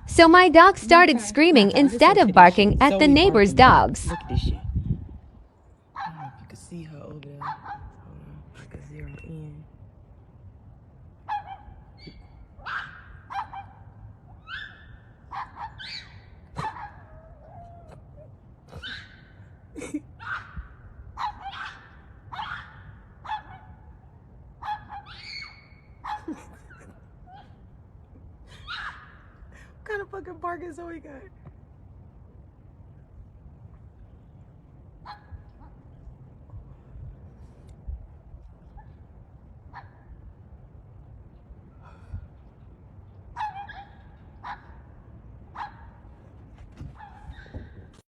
So my dog started screaming instead of barking at the neighbor's dogs. Look at this shit. I don't know if you can see her over there. Hold on, I can zero in. What kind of fucking bark is Zoe got?